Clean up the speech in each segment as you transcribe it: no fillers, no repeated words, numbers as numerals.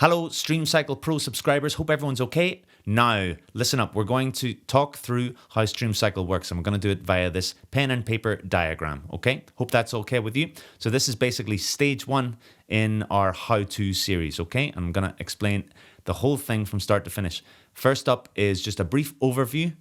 Hello, StreamCycle Pro subscribers. Hope everyone's okay. Now, listen up. We're going to talk through how StreamCycle works, and we're going to do it via this pen and paper diagram, okay? Hope that's okay with you. So this is basically stage one in our how-to series, okay? I'm going to explain the whole thing from start to finish. First up is just a brief overview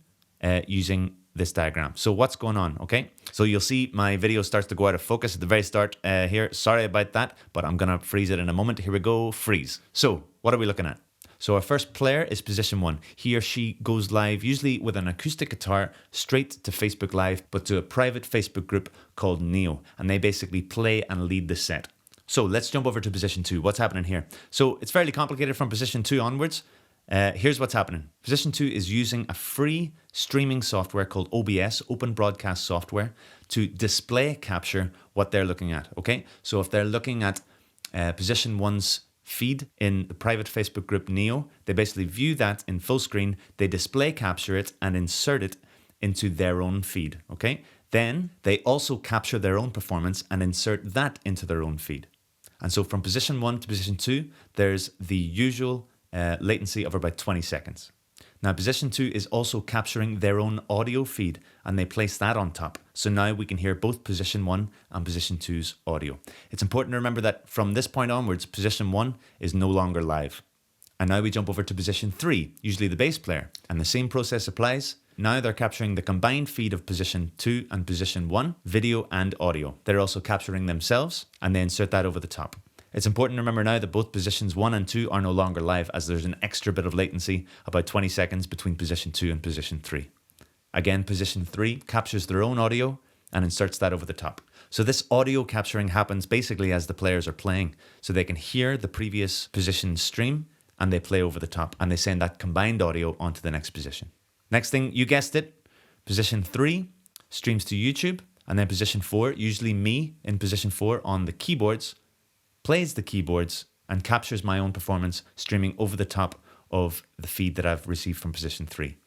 using this diagram. So what's going on, okay? So you'll see my video starts to go out of focus at the very start here. Sorry about that, but I'm gonna freeze it in a moment. Here we go, freeze. So what are we looking at? So our first player is position one. He or she goes live, usually with an acoustic guitar, straight to Facebook Live, but to a private Facebook group called Neo. And they basically play and lead the set. So let's jump over to position two. What's happening here? So it's fairly complicated from position two onwards. Here's what's happening. Position two is using a free streaming software called OBS, Open Broadcast Software, to display capture what they're looking at, okay? So if they're looking at position one's feed in the private Facebook group Neo, they basically view that in full screen, they display capture it and insert it into their own feed, okay? Then they also capture their own performance and insert that into their own feed. And so from position one to position two, there's the usual latency of about 20 seconds. Now position two is also capturing their own audio feed and they place that on top. So now we can hear both position one and position two's audio. It's important to remember that from this point onwards, position one is no longer live. And now we jump over to position three, usually the bass player, and the same process applies. Now they're capturing the combined feed of position two and position one, video and audio. They're also capturing themselves and they insert that over the top. It's important to remember now that both positions 1 and 2 are no longer live, as there's an extra bit of latency, about 20 seconds between position 2 and position 3. Again, position 3 captures their own audio and inserts that over the top. So this audio capturing happens basically as the players are playing, so they can hear the previous position's stream and they play over the top and they send that combined audio onto the next position. Next thing, you guessed it, position 3 streams to YouTube, and then position 4, usually me in position 4 on the keyboards, plays the keyboards and captures my own performance streaming over the top of the feed that I've received from position 3.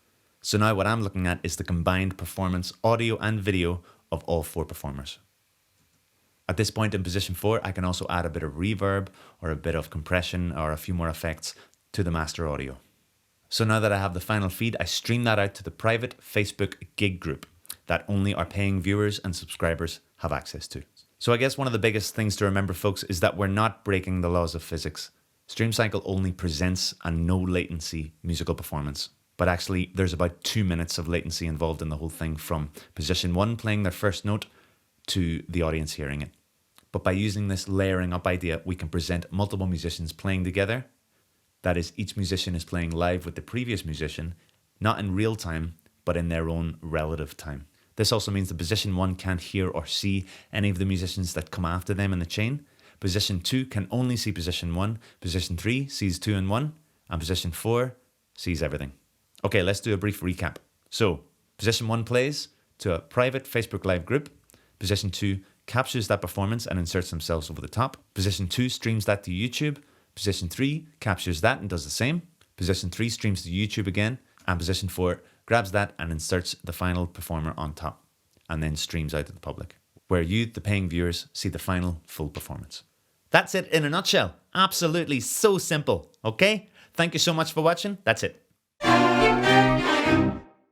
So now what I'm looking at is the combined performance, audio and video of all 4 performers. At this point in position 4, I can also add a bit of reverb or a bit of compression or a few more effects to the master audio. So now that I have the final feed, I stream that out to the private Facebook gig group that only our paying viewers and subscribers have access to. So I guess one of the biggest things to remember, folks, is that we're not breaking the laws of physics. StreamCycle only presents a no latency musical performance. But actually, there's about 2 minutes of latency involved in the whole thing, from position 1 playing their first note to the audience hearing it. But by using this layering up idea, we can present multiple musicians playing together. That is, each musician is playing live with the previous musician, not in real time, but in their own relative time. This also means that position 1 can't hear or see any of the musicians that come after them in the chain. Position 2 can only see position 1. Position 3 sees 2 and 1. And position 4 sees everything. Okay, let's do a brief recap. So, position 1 plays to a private Facebook Live group. Position 2 captures that performance and inserts themselves over the top. Position 2 streams that to YouTube. Position 3 captures that and does the same. Position 3 streams to YouTube again. And position 4 grabs that and inserts the final performer on top and then streams out to the public, where you, the paying viewers, see the final full performance. That's it in a nutshell. Absolutely so simple, okay? Thank you so much for watching. That's it.